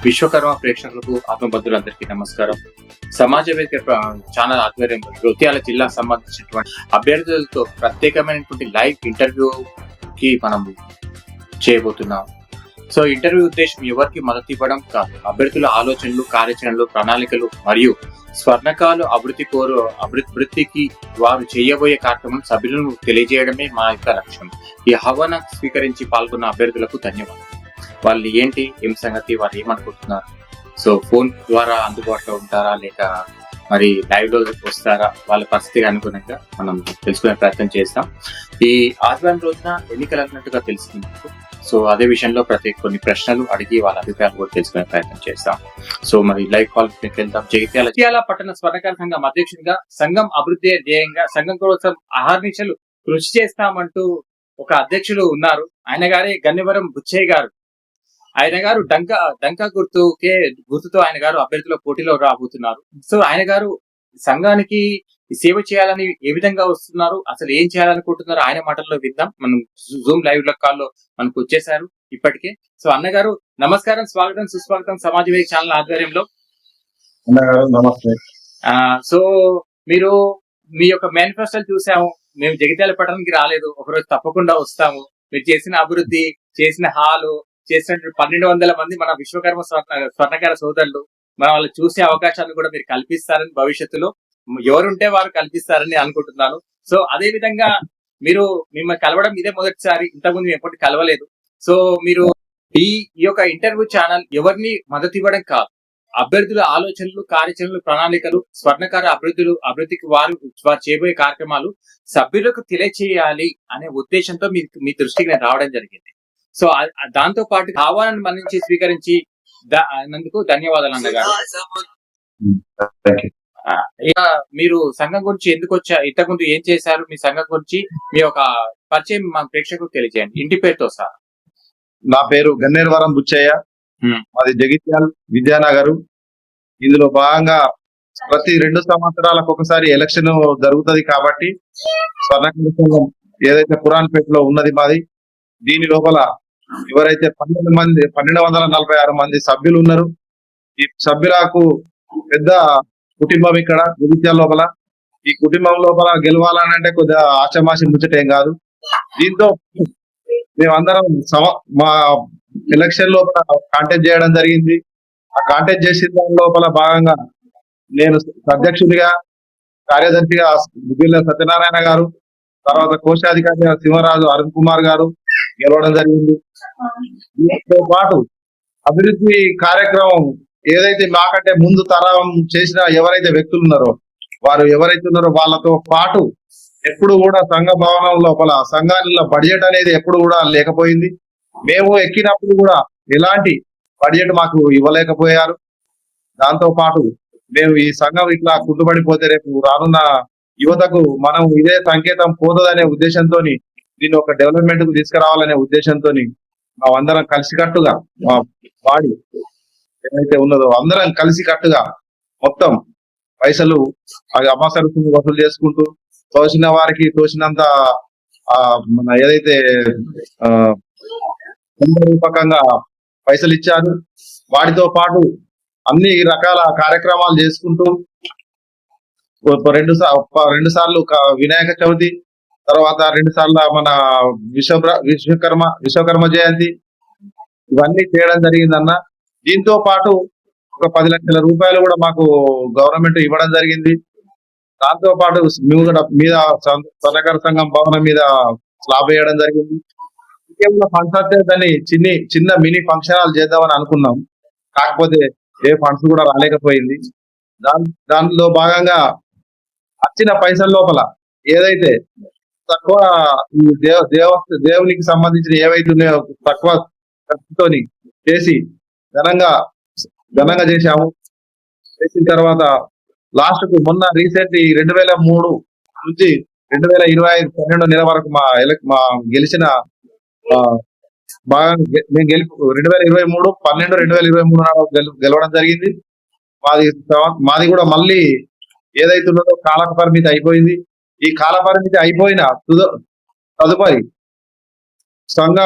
విశ్వకర్మ ప్రేక్షకులకు ఆత్మబద్ధులందరికీ నమస్కారం. సమాజ వేదిక ఛానల్ ఆధ్వర్యంలో జగిత్యాల జిల్లా సంబంధించినటువంటి అభ్యర్థులతో ప్రత్యేకమైనటువంటి లైవ్ ఇంటర్వ్యూకి మనం చేయబోతున్నాం. సో ఇంటర్వ్యూ ఉద్దేశం ఎవరికి మద్దతు ఇవ్వడం కాదు, అభ్యర్థుల ఆలోచనలు, కార్యాచరణలు, ప్రణాళికలు మరియు స్వర్ణకాలు అభివృద్ధికి వారు చేయబోయే కార్యక్రమం సభ్యులను తెలియజేయడమే మా యొక్క లక్ష్యం. ఈ ఆహ్వానం స్వీకరించి పాల్గొన్న అభ్యర్థులకు ధన్యవాదాలు. వాళ్ళు ఏంటి, ఏం సంగతి, వాళ్ళు ఏమనుకుంటున్నారు, సో ఫోన్ ద్వారా అందుబాటులో ఉంటారా లేక మరి లైవ్ లో వస్తారా, వాళ్ళ పరిస్థితికి అనుగుణంగా మనం తెలుసుకునే ప్రయత్నం చేస్తాం. ఈ ఆదివారం రోజున ఎన్నికలు అన్నట్టుగా తెలిసింది. సో అదే విషయంలో కొన్ని ప్రశ్నలు అడిగి వాళ్ళ అభిప్రాయాలు కూడా తెలుసుకునే ప్రయత్నం చేస్తాం. సో మరి లైవ్ కాల్ వెళ్తాం. జగిత్యాల పట్టణ స్వర్ణకార సంఘం అధ్యక్షుడిగా, సంఘం అభివృద్ధి ధ్యేయంగా సంఘం కోసం అహర్నిశలు కృషి చేస్తామంటూ ఒక అధ్యక్షులు ఉన్నారు. ఆయన గారే గన్నివరం బుచ్చయ్య గారు. ఆయన గారు డంకా గుర్తుతో ఆయన గారు అభ్యర్థుల పోటీలో రాబోతున్నారు. సో ఆయన గారు సంఘానికి సేవ చేయాలని ఏ విధంగా వస్తున్నారు, అసలు ఏం చేయాలనుకుంటున్నారు, ఆయన మాటల్లో విద్దాం. మనం జూమ్ లైవ్ కాల్లో మనకు వచ్చేసారు ఇప్పటికే. సో అన్నగారు నమస్కారం, స్వాగతం సుస్వాగతం సమాజ వేదిక ఛానల్ ఆధ్వర్యంలో. నమస్తే. సో మీరు మీ యొక్క మేనిఫెస్టోలు చూసాము. మేము జగిత్యాల పట్టణానికి రాలేదు, ఒకరోజు తప్పకుండా వస్తాము. మీరు చేసిన అభివృద్ధి, చేసిన హాలు, చేసినటువంటి 1200 మంది మన విశ్వకర్మ స్వర్ణకార సోదరులు, మన వాళ్ళు చూసే అవకాశాన్ని కూడా మీరు కల్పిస్తారని, భవిష్యత్తులో ఎవరుంటే వారు కల్పిస్తారని అనుకుంటున్నాను. సో అదే విధంగా మీరు మిమ్మల్ని కలవడం ఇదే మొదటిసారి, ఇంతకుముందు ఎప్పటి కలవలేదు. సో మీరు ఈ యొక్క ఇంటర్వ్యూ ఛానల్ ఎవరిని మద్దతు ఇవ్వడం కాదు, అభ్యర్థుల ఆలోచనలు, కార్యాచరణలు, ప్రణాళికలు, స్వర్ణకార అభివృద్ధికి వారు చేయబోయే కార్యక్రమాలు సభ్యులకు తెలియచేయాలి అనే ఉద్దేశంతో మీ దృష్టికి నేను రావడం జరిగింది. సో దాంతో పాటు ఆహ్వానాన్ని మన్నించి స్వీకరించి నందుకు ధన్యవాదాలు అన్నగారు. ఇక మీరు సంఘం గురించి ఎందుకు వచ్చారు, ఇంతకుముందు ఏం చేశారు, మీ సంఘం గురించి మీ యొక్క పరిచయం మా ప్రేక్షకులకు తెలియజేయండి, ఇంటి పేరుతో సహా. నా పేరు గన్నేరవరం బుచ్చయ్య, మాది జగిత్యాల విద్యానగర్. ఇందులో భాగంగా ప్రతి 2 సంవత్సరాలకు ఒకసారి ఎలక్షన్ జరుగుతుంది కాబట్టి స్వర్ణకార సంఘం ఏదైతే పురాణపేటలో ఉన్నది మాది, దీని లోపల ఎవరైతే 1246 మంది సభ్యులు ఉన్నారు. ఈ సభ్యులకు పెద్ద కుటుంబం ఇక్కడ జగిత్యాల లోపల. ఈ కుటుంబం లోపల గెలవాలని అంటే కొద్దిగా ఆచమాసి ముచ్చటేం కాదు. దీంతో మేమందరం మా ఎలక్షన్ లోపల కాంటాక్ట్ చేయడం జరిగింది. ఆ కాంటాక్ట్ చేసిన దాని లోపల భాగంగా నేను అధ్యక్షుడిగా, కార్యదర్శిగా గుగ్గిళ్ళ సత్యనారాయణ గారు, తర్వాత కోశాధికారిగా సింహరాజు అరుణ్ కుమార్ గారు గెలవడం జరిగింది. దీంతో పాటు అభివృద్ధి కార్యక్రమం ఏదైతే మాకంటే ముందు తరం చేసిన ఎవరైతే వ్యక్తులు ఉన్నారో వాళ్ళతో పాటు ఎప్పుడు కూడా సంఘ భవనం లోపల సంఘాలలో బడ్జెట్ అనేది ఎప్పుడు కూడా లేకపోయింది. మేము ఎక్కినప్పుడు కూడా ఎలాంటి బడ్జెట్ మాకు ఇవ్వలేకపోయారు. దాంతో పాటు మేము ఈ సంఘం ఇట్లా కుంటుపడిపోతే రేపు రానున్న యువతకు మనం ఇదే సంకేతం పోతుందనే ఉద్దేశంతో, దీన్ని ఒక డెవలప్మెంట్ కు తీసుకురావాలనే ఉద్దేశంతో మేమందరం కలిసికట్టుగా, మా బాడీ ఏదైతే ఉన్నదో అందరం కలిసికట్టుగా మొత్తం పైసలు అమాసరుకు వసూలు చేసుకుంటూ తోచిన వారికి తోచినంత మన ఏదైతే రూపకంగా పైసలు ఇచ్చారు. వాటితో పాటు అన్ని రకాల కార్యక్రమాలు చేసుకుంటూ 2 సార్లు వినాయక చవితి, తర్వాత 2 సార్లు మన విశ్వకర్మ జయంతి, ఇవన్నీ చేయడం జరిగిందన్న. దీంతో పాటు ఒక 10 లక్షల రూపాయలు కూడా మాకు గవర్నమెంట్ ఇవ్వడం జరిగింది. దాంతో పాటు మీద స్వర్ణకార సంఘం భవనం మీద స్లాబ్ వేయడం జరిగింది. ఇంకేమైనా ఫండ్స్ అంటే దాన్ని చిన్న మినీ ఫంక్షన్ హాల్ చేద్దామని అనుకున్నాం. కాకపోతే ఏ ఫండ్స్ కూడా రాలేకపోయింది. దానిలో భాగంగా వచ్చిన పైసల లోపల ఏదైతే తక్కువ దేవునికి సంబంధించిన ఏవైతే ఉన్నాయో తక్కువ ఖర్చుతోని చేసి ఘనంగా చేశాము. చేసిన తర్వాత లాస్ట్ కు మొన్న రీసెంట్ 2003 నుంచి 2025 12 నెల వరకు మా గెలిచిన బాగా మేము 2023 12 2023 గెలవడం జరిగింది. మాది కూడా మళ్ళీ ఏదైతే ఉన్నదో కాల పరిమితి అయిపోయింది. ఈ కాల పరిమితి అయిపోయిన తదుపరి సంఘ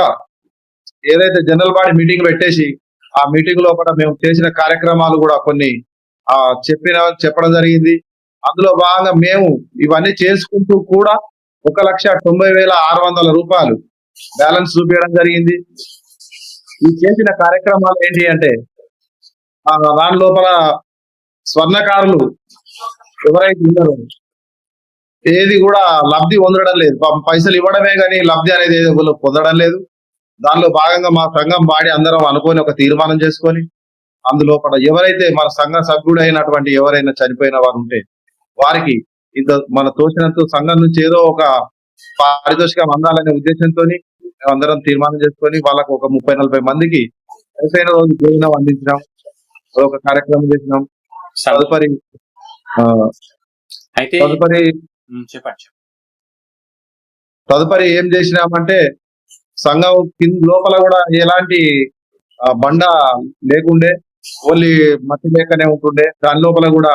ఏదైతే జనరల్ బాడీ మీటింగ్ పెట్టేసి ఆ మీటింగ్ లో కూడా మేము చేసిన కార్యక్రమాలు కూడా కొన్ని చెప్పడం జరిగింది. అందులో భాగంగా మేము ఇవన్నీ చేసుకుంటూ కూడా 1,90,600 రూపాయలు బ్యాలెన్స్ చూపించడం జరిగింది. ఈ చేసిన కార్యక్రమాలు ఏంటి అంటే దాని లోపల స్వర్ణకారులు ఎవరైతే ఉన్నారో ఏది కూడా లబ్ధి పొందడం లేదు. పాపం పైసలు ఇవ్వడమే కానీ లబ్ధి అనేది పొందడం లేదు. దానిలో భాగంగా మా సంఘం వాడి అందరం అనుకొని ఒక తీర్మానం చేసుకొని అందులోపల ఎవరైతే మన సంఘ సభ్యుడైనటువంటి ఎవరైనా చనిపోయిన వారు ఉంటే వారికి ఇంత మన తోచినంత సంఘం నుంచి ఏదో ఒక పారితోషికం అందాలనే ఉద్దేశంతో అందరం తీర్మానం చేసుకొని వాళ్ళకు ఒక 30-40 మందికి చనిపోయిన రోజు భోజనం అందించినాం. ఒక కార్యక్రమం చేసినాం. తదుపరి అయితే తదుపరి చెప్పండి. తదుపరి ఏం చేసినామంటే సంఘం లోపల కూడా ఎలాంటి బండ లేకుండే, ఓన్లీ మట్టి లేకనే ఉంటుండే. దాని లోపల కూడా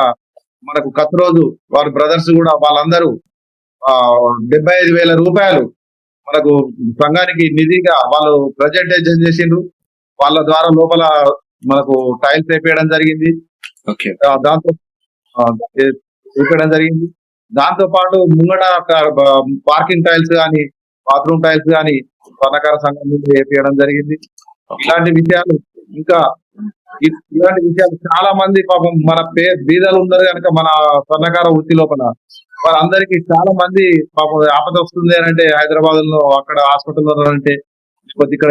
మనకు కత్ రోజు వారి బ్రదర్స్ కూడా వాళ్ళందరూ 75,000 రూపాయలు మనకు సంఘానికి నిధిగా వాళ్ళు ప్రజెంటేషన్ చేసిండ్రు. వాళ్ళ ద్వారా లోపల మనకు టైల్స్ వేపేయడం జరిగింది. దాంతో వేపేయడం జరిగింది. దాంతో పాటు ముంగట పార్కింగ్ టైల్స్ కానీ బాత్రూమ్ టైల్స్ కానీ స్వర్ణకార సంఘం నుండి వేపేయడం జరిగింది. ఇలాంటి విషయాలు చాలా మంది పాపం మన బీదలు ఉన్నారు కనుక మన స్వర్ణకార వృత్తి లోపల వారందరికీ చాలా మంది పాపం ఆపద వస్తుంది అని అంటే హైదరాబాద్ లో అక్కడ హాస్పిటల్లో అంటే కొద్ది ఇక్కడ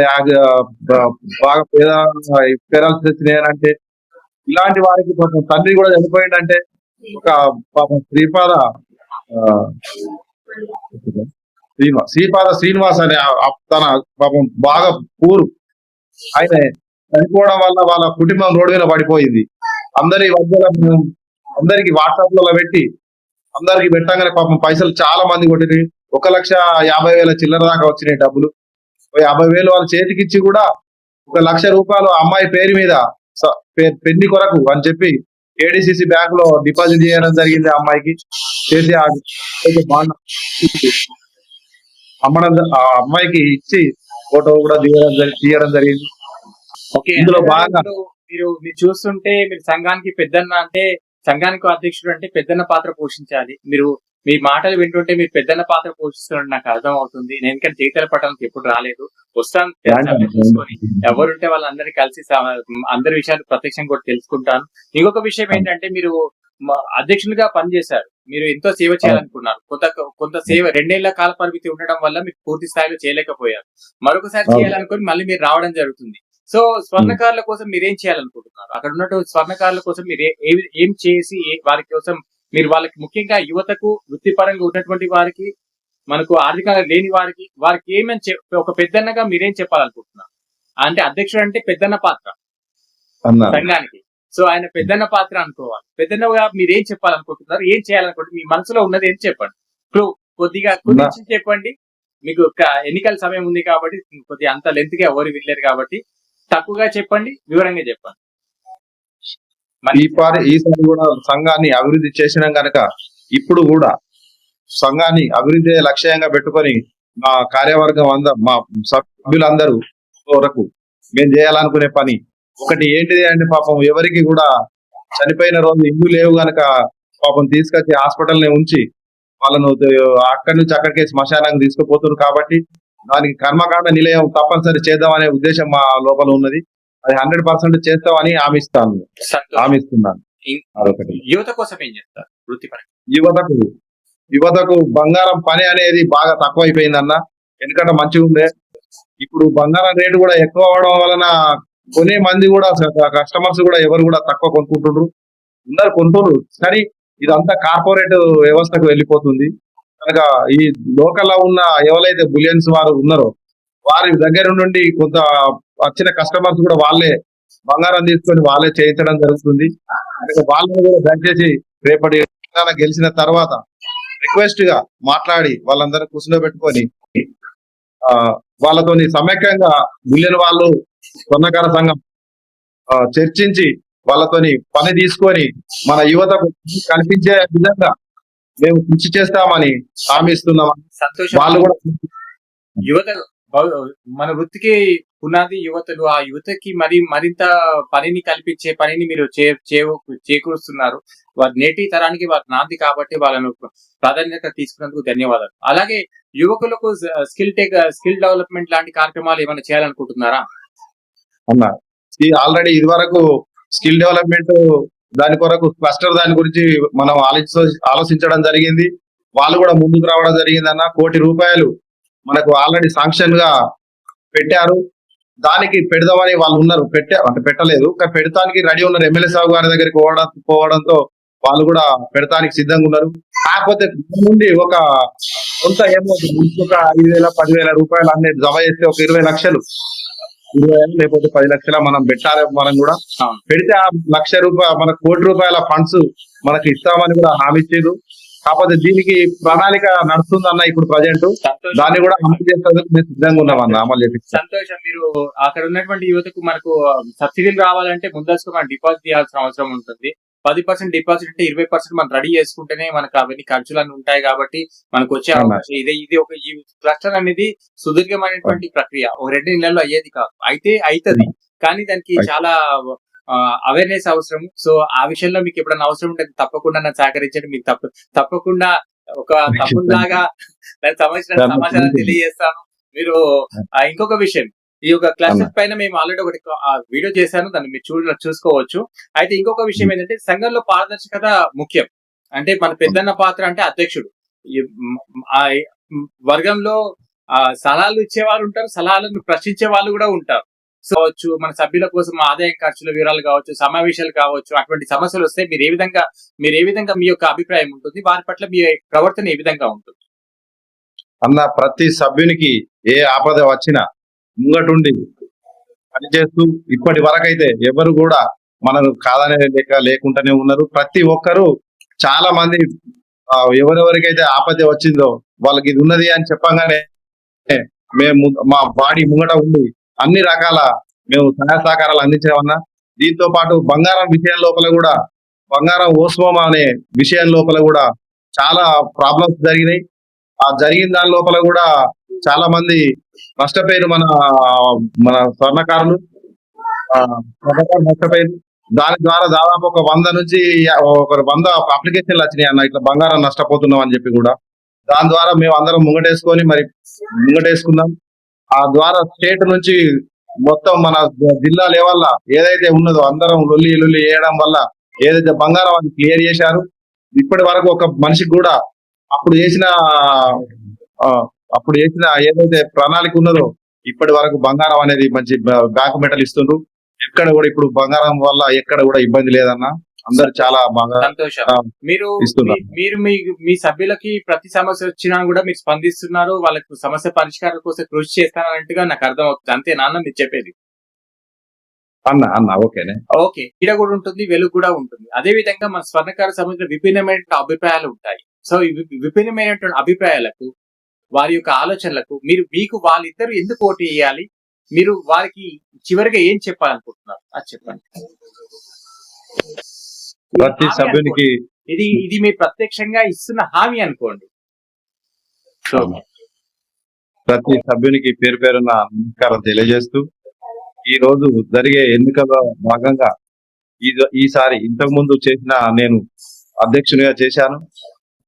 బాగా పేరాల్సి వచ్చినాయి అని అంటే ఇలాంటి వారికి పాపం తండ్రి కూడా చనిపోయిందంటే ఒక పాపం శ్రీపాద శ్రీనివాస్ అనే తన పాపం బాగా పూరు ఆయన చనిపోవడం వల్ల వాళ్ళ కుటుంబం రోడ్డు మీద పడిపోయింది. అందరి మధ్యలో అందరికి వాట్సాప్ లలో పెట్టి అందరికి పెట్టగానే పాపం పైసలు చాలా మంది కొట్టినాయి. 1,50,000 చిల్లర దాకా వచ్చినాయి డబ్బులు. 50,000 వాళ్ళ చేతికి ఇచ్చి కూడా 1,00,000 రూపాయలు అమ్మాయి పేరు మీద పెళ్లి కొరకు అని చెప్పి ఏడీసీసీ బ్యాంక్ లో డిపాజిట్ చేయడం జరిగింది. అమ్మాయికి చేసి అమ్మడం ఆ అమ్మాయికి ఇచ్చి ఫోటో కూడా తీయడం జరిగింది. ఇందులో బాగా మీరు చూస్తుంటే మీరు సంఘానికి పెద్దన్న అంటే సంఘానికి అధ్యక్షుడు అంటే పెద్దన్న పాత్ర పోషించాలి. మీరు మీ మాటలు వింటుంటే మీరు పెద్దన్న పాత్ర పోషిస్తున్నట్టు నాకు అర్థం అవుతుంది. నేను ఎందుకంటే జీతాల పట్టణానికి ఎప్పుడు రాలేదు, వస్తాను చూసుకొని ఎవరుంటే వాళ్ళందరినీ కలిసి అందరి విషయాలు ప్రత్యక్షంగా కూడా తెలుసుకుంటాను. ఇంకొక విషయం ఏంటంటే మీరు అధ్యక్షునిగా పనిచేశారు, మీరు ఎంతో సేవ చేయాలనుకున్నారు. కొంత సేవ 2 ఏళ్ల కాల పరిమితి ఉండడం వల్ల మీరు పూర్తి స్థాయిలో చేయలేకపోయారు. మరొకసారి చేయాలనుకుని మళ్ళీ మీరు రావడం జరుగుతుంది. సో స్వర్ణకారుల కోసం మీరేం చేయాలనుకుంటున్నారు? అక్కడ ఉన్నటువంటి స్వర్ణకారుల కోసం మీరు ఏం చేసి వారి కోసం మీరు వాళ్ళకి ముఖ్యంగా యువతకు వృత్తిపరంగా ఉన్నటువంటి వారికి మనకు ఆర్థికంగా లేని వారికి ఏమని ఒక పెద్దన్నగా మీరేం చెప్పాలనుకుంటున్నారు? అంటే అధ్యక్షుడు అంటే పెద్దన్న పాత్ర సంఘానికి. సో ఆయన పెద్దన్న పాత్ర అనుకోవాలి. పెద్దన్నగా మీరు ఏం చెప్పాలనుకుంటున్నారు, ఏం చేయాలనుకుంటున్నారు, మీ మనసులో ఉన్నది ఏం చెప్పండి. కొద్దిగా గురించి చెప్పండి. మీకు ఎన్నికల సమయం ఉంది కాబట్టి కొద్దిగా అంత లెంత్ గా ఎవరు వెళ్ళారు కాబట్టి తక్కువగా చెప్పండి, వివరంగా చెప్పండి. ఈసారి కూడా సంఘాన్ని అభివృద్ధి చేసినాం కనుక ఇప్పుడు కూడా సంఘాన్ని అభివృద్ధి లక్ష్యంగా పెట్టుకొని మా కార్యవర్గం మా సభ్యులందరూ వరకు మేము చేయాలనుకునే పని ఒకటి ఏంటిది అంటే పాపం ఎవరికి కూడా చనిపోయిన రోజు ఇల్లు లేవు గనక పాపం తీసుకొచ్చి హాస్పిటల్ ని ఉంచి వాళ్ళను అక్కడి నుంచి అక్కడికి శ్మశానానికి తీసుకుపోతున్నారు. కాబట్టి దానికి కర్మకాండ నిలయం తప్పనిసరి చేద్దామనే ఉద్దేశం మా లోపల ఉన్నది. అది 100% చేస్తామని హామీస్తున్నాను. అదొకటి. యువత కోసం ఏం చేస్తారు? యువతకు బంగారం పని అనేది బాగా తక్కువైపోయిందన్న. ఎందుకంటే మంచిగా ఉండే ఇప్పుడు బంగారం రేటు కూడా ఎక్కువ అవడం వలన కొనే మంది కూడా కస్టమర్స్ కూడా ఎవరు కూడా తక్కువ కొనుక్కుంటుండ్రు, అందరు కొంటున్నారు. కానీ ఇదంతా కార్పొరేట్ వ్యవస్థకు వెళ్ళిపోతుంది కనుక ఈ లోకల్ లో ఉన్న ఎవరైతే బులియన్స్ వారు ఉన్నారో వారి దగ్గర నుండి కొంత వచ్చిన కస్టమర్స్ కూడా వాళ్ళే బంగారం తీసుకొని వాళ్ళే చేయించడం జరుగుతుంది. వాళ్ళని కూడా దయచేసి రేపటి గెలిచిన తర్వాత రిక్వెస్ట్ గా మాట్లాడి వాళ్ళందరూ కూర్చోబెట్టుకొని వాళ్ళతోని సమైక్యంగా బులియన్ వాళ్ళు స్వర్ణకార సంఘం చర్చించి వాళ్ళతోని పని తీసుకొని మన యువతకు కనిపించే విధంగా మేము కృషి చేస్తామని హామీ ఇస్తున్నాం. సంతోషం. వాళ్ళు కూడా యువత మన వృత్తికి పునాది యువతలు. ఆ యువతకి మరింత పనిని మీరు చేకూరుస్తున్నారు. వారి నేటి తరానికి వారి నాంది కాబట్టి వాళ్ళను ప్రాధాన్యత తీసుకున్నందుకు ధన్యవాదాలు. అలాగే యువకులకు స్కిల్ డెవలప్‌మెంట్ లాంటి కార్యక్రమాలు ఏమైనా చేయాలనుకుంటున్నారా? అన్న ఆల్రెడీ ఇది వరకు స్కిల్ డెవలప్మెంట్ దాని కొరకు క్లస్టర్ దాని గురించి మనం ఆలోచించడం జరిగింది. వాళ్ళు కూడా ముందుకు రావడం జరిగింది అన్న. ₹1,00,00,000 మనకు ఆల్రెడీ శాంక్షన్ గా పెట్టారు. దానికి పెడదామని వాళ్ళు ఉన్నారు. అంటే పెట్టలేదు, కానీ పెడతానికి రెడీ ఉన్నారు. ఎమ్మెల్యే సాబు గారి దగ్గరికి పోవడంతో వాళ్ళు కూడా పెడతానికి సిద్ధంగా ఉన్నారు. కాకపోతే నుండి ఒక కొంత ఏమో ఒక 5,000, ₹10,000 అన్ని జమ చేస్తే ఒక 20 లక్షలు, 20 లేకపోతే 10 లక్షల మనం పెట్టాలి. మనం కూడా పెడితే ఆ ₹1,00,000 మనకు ₹1,00,00,000 ఫండ్స్ మనకి ఇస్తామని కూడా హామీ ఇచ్చారు. కాకపోతే దీనికి ప్రణాళిక నడుస్తుందన్న ఇప్పుడు ప్రజెంట్. దాన్ని కూడా అమలు చేసేందుకు మేము సిద్ధంగా ఉన్నామన్న. అమలు చేపిస్తాం. సంతోషం. మీరు అక్కడ ఉన్నటువంటి యువతకు మనకు సబ్సిడీలు రావాలంటే ముందస్తుగా మనం డిపాజిట్ చేయాల్సిన అవసరం ఉంటుంది. 10% డిపాజిట్ అంటే 20% మనం రెడీ చేసుకుంటేనే మనకు అవన్నీ ఖర్చులన్నీ ఉంటాయి కాబట్టి మనకు వచ్చే అవకాశం ఇది ఒక ఈ క్లస్టర్ అనేది సుదీర్ఘమైనటువంటి ప్రక్రియ. ఒక 2 నెలల్లో అయ్యేది కాదు. అయితే అవుతుంది, కానీ దానికి చాలా అవేర్నెస్ అవసరం. సో ఆ విషయంలో మీకు ఎప్పుడైనా అవసరం ఉంటే తప్పకుండా నన్ను సహకరించండి. మీకు తప్పకుండా ఒక తమ్ములాగా దానికి సంబంధించిన సమాచారం తెలియజేస్తాను. మీరు ఇంకొక విషయం, ఈ యొక్క క్లస్టర్ పైన మేము ఆల్రెడీ ఒకటి వీడియో చేశాను, దాన్ని మీరు చూసుకోవచ్చు. అయితే ఇంకొక విషయం ఏంటంటే సంఘంలో పారదర్శకత ముఖ్యం. అంటే మన పెద్దన్న పాత్ర అంటే అధ్యక్షుడు. వర్గంలో సలహాలు ఇచ్చేవారు ఉంటారు, సలహాలను ప్రశ్నించే వాళ్ళు కూడా ఉంటారు. సో మన సభ్యుల కోసం ఆదాయం ఖర్చుల వివరాలు కావచ్చు, సమావేశాలు కావచ్చు, అటువంటి సమస్యలు వస్తే మీరు ఏ విధంగా మీ యొక్క అభిప్రాయం ఉంటుంది, వారి పట్ల మీ ప్రవర్తన ఏ విధంగా ఉంటుంది? అన్న, ప్రతి సభ్యునికి ఏ ఆపద వచ్చినా ముంగటుండి పనిచేస్తూ ఇప్పటి వరకైతే ఎవరు కూడా మనకు కాదనే లేకుండానే ఉన్నారు. ప్రతి ఒక్కరు చాలా మంది ఎవరెవరికైతే ఆపద వచ్చిందో వాళ్ళకి ఇది ఉన్నది అని చెప్పగానే మేము మా బాడీ ముంగట ఉండి అన్ని రకాల మేము సహాయ సహకారాలు అందించామన్నా. దీంతో పాటు బంగారం విషయం లోపల కూడా, బంగారం ఓస్మోమ అనే విషయం లోపల కూడా చాలా ప్రాబ్లమ్స్ జరిగినాయి. ఆ జరిగిన దాని లోపల కూడా చాలా మంది నష్టపోయారు. మన స్వర్ణకారులు నష్టపోయారు. దాని ద్వారా దాదాపు ఒక 100 నుంచి 100 అప్లికేషన్లు వచ్చినాయి అన్న, ఇట్లా బంగారం నష్టపోతున్నాం అని చెప్పి కూడా. దాని ద్వారా మేము అందరం ముంగటేసుకున్నాం. ఆ ద్వారా స్టేట్ నుంచి మొత్తం మన జిల్లా లెవెల్ ఏదైతే ఉన్నదో అందరం లొల్లి వేయడం వల్ల ఏదైతే బంగారం అది క్లియర్ చేశారు. ఇప్పటి వరకు ఒక మనిషికి కూడా అప్పుడు చేసిన ఏదైతే ప్రణాళిక ఉన్నదో ఇప్పటి వరకు బంగారం అనేది మంచి బ్యాక్ మెటల్ ఇస్తుండ్రు. ఎక్కడ కూడా ఇప్పుడు బంగారం వల్ల ఎక్కడ కూడా ఇబ్బంది లేదన్న. అందరు చాలా బాగా సంతోషం. మీరు మీ సభ్యులకి ప్రతి సమస్య వచ్చినా కూడా మీరు స్పందిస్తున్నారు, వాళ్ళకి సమస్య పరిష్కారం కోసం కృషి చేస్తానంటుగా నాకు అర్థం అవుతుంది. అంతే నాన్న మీరు చెప్పేది? అన్న ఓకేనే. ఓకే, ఈడ కూడా ఉంటుంది, వెలుగు కూడా ఉంటుంది. అదే విధంగా మన స్వర్ణకార సంబంధించిన విభిన్నమైన అభిప్రాయాలు ఉంటాయి. సో ఈ విభిన్నమైనటువంటి అభిప్రాయాలకు, వారి యొక్క ఆలోచనలకు మీకు వాళ్ళిద్దరు ఎందుకు ఓటు వేయాలి, మీరు వారికి చివరిగా ఏం చెప్పాలనుకుంటున్నారు అది చెప్పండి. ప్రతి సభ్యునికి ఇది మీరు ప్రత్యక్షంగా ఇస్తున్న హామీ అనుకోండి. ప్రతి సభ్యునికి పేరు పేరున నమస్కారం తెలియజేస్తూ, ఈ రోజు జరిగే ఎన్నికల్లో భాగంగా ఈసారి ఇంతకు ముందు చేసిన నేను అధ్యక్షునిగా చేశాను.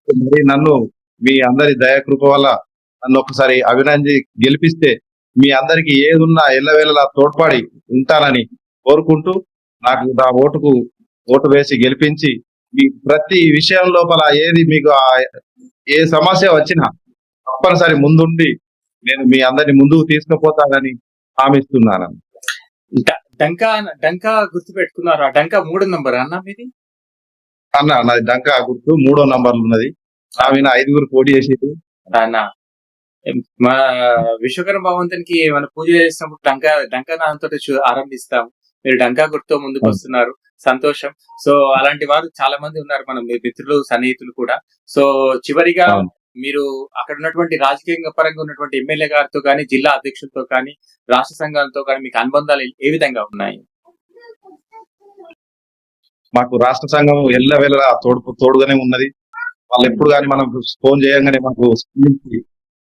మరి నన్ను మీ అందరి దయాకృప వల్ల నన్ను ఒకసారి అభినంది గెలిపిస్తే మీ అందరికి ఏదున్నా ఎల్లవేళలా తోడ్పడి ఉంటానని కోరుకుంటూ, నాకు నా ఓటు వేసి గెలిపించి మీ ప్రతి విషయం లోపల ఏది మీకు ఏ సమస్య వచ్చినా తప్పనిసరి ముందుండి నేను మీ అందరిని ముందుకు తీసుకుపోతానని హామీస్తున్నాను. డంకా గుర్తు పెట్టుకున్నారు. ఆ డంకా 3వ నంబర్ అన్న మీది? అన్న నాది డంకా గుర్తు 3వ నంబర్లు ఉన్నది. ఆమె 5గురు పోటీ చేసేది అన్న. మా విశ్వకర్మ భగవంతునికి మనం పూజ చేసినప్పుడు డంకా నాదంతో ఆరంభిస్తాం. మీరు డంకా గుర్తుతో ముందుకు వస్తున్నారు, సంతోషం. సో అలాంటి వారు చాలా మంది ఉన్నారు, మన మిత్రులు సన్నిహితులు కూడా. సో చివరిగా మీరు అక్కడ ఉన్నటువంటి రాజకీయ పరంగా ఉన్నటువంటి ఎమ్మెల్యే గారితో కానీ, జిల్లా అధ్యక్షులతో కానీ, రాష్ట్ర సంఘాలతో కానీ మీకు అనుబంధాలు ఏ విధంగా ఉన్నాయి? మాకు రాష్ట్ర సంఘం ఎల్లవేళలా తోడుగానే ఉన్నది. వాళ్ళు ఎప్పుడు కానీ మనం ఫోన్ చేయగానే మాకు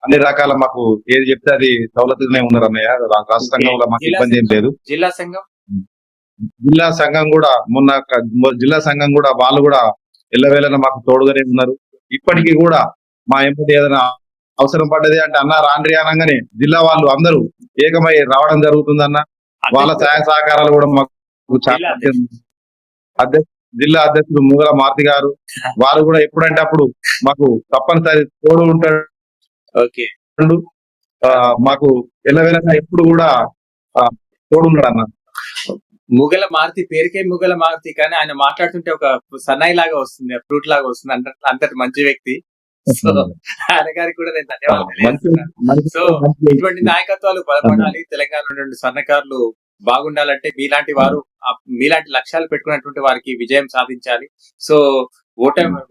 అన్ని రకాల మాకు ఏది చెప్తే అది సవలతుగానే ఉన్నారు అన్నయ్య. రాష్ట్ర సంఘంలో మాకు ఇబ్బంది ఏం లేదు. జిల్లా సంఘం జిల్లా సంఘం కూడా జిల్లా సంఘం కూడా వాళ్ళు కూడా ఎల్లవేళన మాకు తోడుగానే ఉన్నారు. ఇప్పటికీ కూడా మా ఎంపీ ఏదైనా అవసరం పడ్డది అంటే అన్న రాండ్రి అనగానే జిల్లా వాళ్ళు అందరూ ఏకమై రావడం జరుగుతుందన్న. వాళ్ళ సహాయ సహకారాలు కూడా మాకు చాలా జిల్లా అధ్యక్షుడు ముగల మారుతి గారు వారు కూడా ఎప్పుడంటే అప్పుడు మాకు తప్పనిసరి తోడు ఉంటాడు. ఓకే, మాకు ఎల్లవేళగా ఎప్పుడు కూడా తోడు ఉన్నాడు అన్న. ముగల మారుతి పేరుకే ముగల మారుతి, కానీ ఆయన మాట్లాడుతుంటే ఒక సన్నాయి లాగా వస్తుంది, ఫ్రూట్ లాగా వస్తుంది. అంతటి మంచి వ్యక్తి. సో ఆయన గారికి కూడా నేను ధన్యవాదాలు తెలియజేస్తున్నాను. సో ఇటువంటి నాయకత్వాలు బలపడాలి. తెలంగాణ నుండి స్వర్ణకారులు బాగుండాలంటే మీలాంటి వారు మీలాంటి లక్ష్యాలు పెట్టుకున్నటువంటి వారికి విజయం సాధించాలి. సో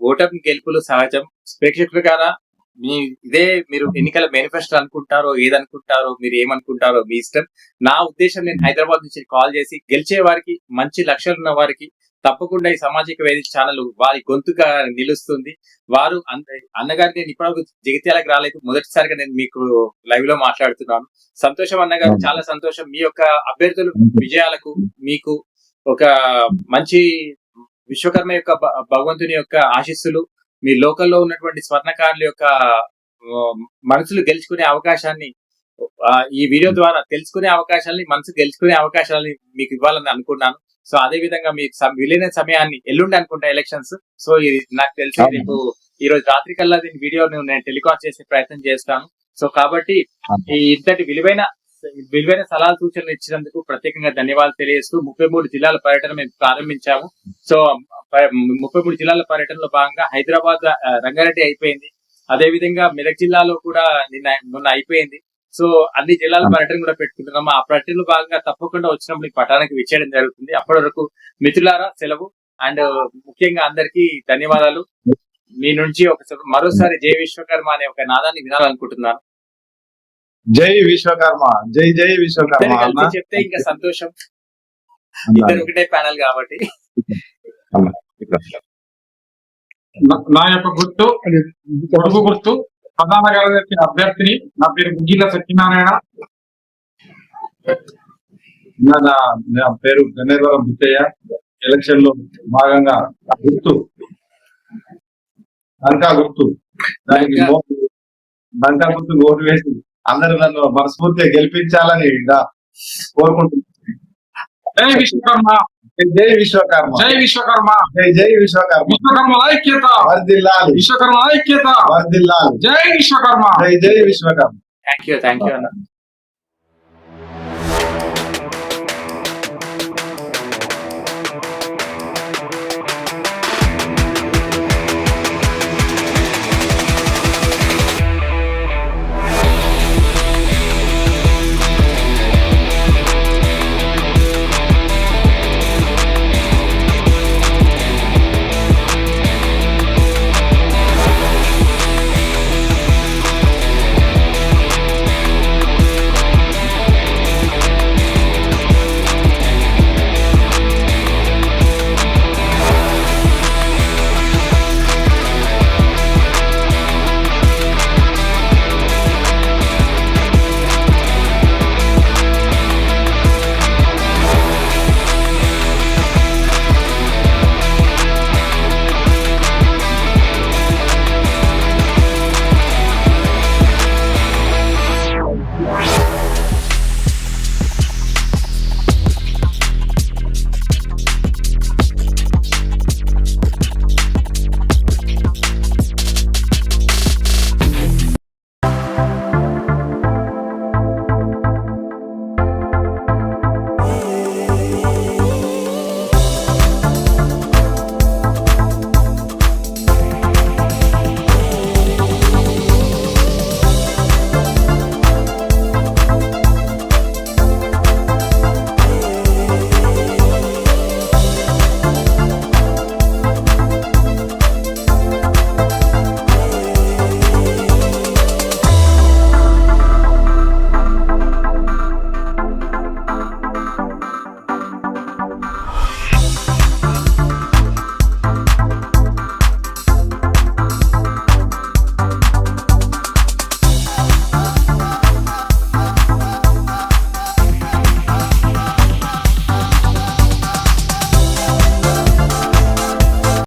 ఓటమి గెలుపులు సహజం. ప్రేక్షకులుగారా ఇదే మీరు ఎన్నికల మేనిఫెస్టో అనుకుంటారో ఏదనుకుంటారో మీరు ఏమనుకుంటారో మీ ఇష్టం. నా ఉద్దేశం, నేను హైదరాబాద్ నుంచి కాల్ చేసి గెలిచే వారికి, మంచి లక్ష్యాలు ఉన్న వారికి తప్పకుండా ఈ సామాజిక వేదిక ఛానల్ వారి గొంతుగా నిలుస్తుంది. వారు అన్నగారు నేను ఇప్పటివరకు జగిత్యాలకు రాలేదు, మొదటిసారిగా నేను మీకు లైవ్ లో మాట్లాడుతున్నాను. సంతోషం అన్నగారు, చాలా సంతోషం. మీ యొక్క అభ్యర్థులు విజయాలకు మీకు ఒక మంచి విశ్వకర్మ యొక్క భగవంతుని యొక్క ఆశీస్సులు, మీ లోకల్లో ఉన్నటువంటి స్వర్ణకారుల యొక్క మనసులు గెలుచుకునే అవకాశాన్ని, ఈ వీడియో ద్వారా తెలుసుకునే అవకాశాలని, మనసు గెలుచుకునే అవకాశాలని మీకు ఇవ్వాలని అనుకున్నాను. సో అదే విధంగా మీకు విలీన సమయాన్ని ఎల్లుండి అనుకుంటా ఎలక్షన్స్. సో ఇది నాకు తెలిసి రేపు ఈ రోజు రాత్రి కల్లా దీని వీడియోను నేను టెలికాస్ట్ చేసే ప్రయత్నం చేస్తాను. సో కాబట్టి ఈ ఇంతటి విలువైన సలహా సూచనలు ఇచ్చినందుకు ప్రత్యేకంగా ధన్యవాదాలు తెలియజేస్తూ 33 జిల్లాల పర్యటన మేము ప్రారంభించాము. సో 33 జిల్లాల పర్యటనలో భాగంగా హైదరాబాద్, రంగారెడ్డి అయిపోయింది. అదే విధంగా మెదక్ జిల్లాలో కూడా మొన్న అయిపోయింది. సో అన్ని జిల్లాల పర్యటన కూడా పెట్టుకుంటున్నాము. ఆ పర్యటనలో భాగంగా తప్పకుండా వచ్చినప్పుడు ఈ పట్టణానికి విచ్చేయడం జరుగుతుంది. అప్పటి వరకు మిత్రులారా సెలవు. అండ్ ముఖ్యంగా అందరికీ ధన్యవాదాలు. మీ నుంచి మరోసారి జై విశ్వకర్మ అనే ఒక నాదాన్ని వినాలనుకుంటున్నాను. జై విశ్వకర్మ, జై జై విశ్వకర్మ చెప్తే ఇంకా సంతోషం. ఇద్దరు ఒకటే ప్యానల్ కాబట్టి. నా యొక్క గుర్తు పొడుగు గుర్తు, ప్రధాన కార్యదర్శి అభ్యర్థిని. నా పేరు ముగిల సత్యనారాయణ. నా పేరు గన్నేరువరం బుచ్చయ్య. ఎలక్షన్ లో భాగంగా గుర్తు డంకా గుర్తు, దానికి డంకా గుర్తు ఓటు వేసి అందరూ నన్ను మనస్ఫూర్తిగా గెలిపించాలని కోరుకుంటున్నాను. జై విశ్వకర్మ, జై విశ్వకర్మ, జై విశ్వకర్మ, జై జై విశ్వకర్మ. విశ్వకర్మ ఐక్యత వర్ధిల్లాలి, విశ్వకర్మ ఐక్యత వర్ధిల్లాలి. జై విశ్వకర్మ, జై జై విశ్వకర్మ. థ్యాంక్ యూ అన్న.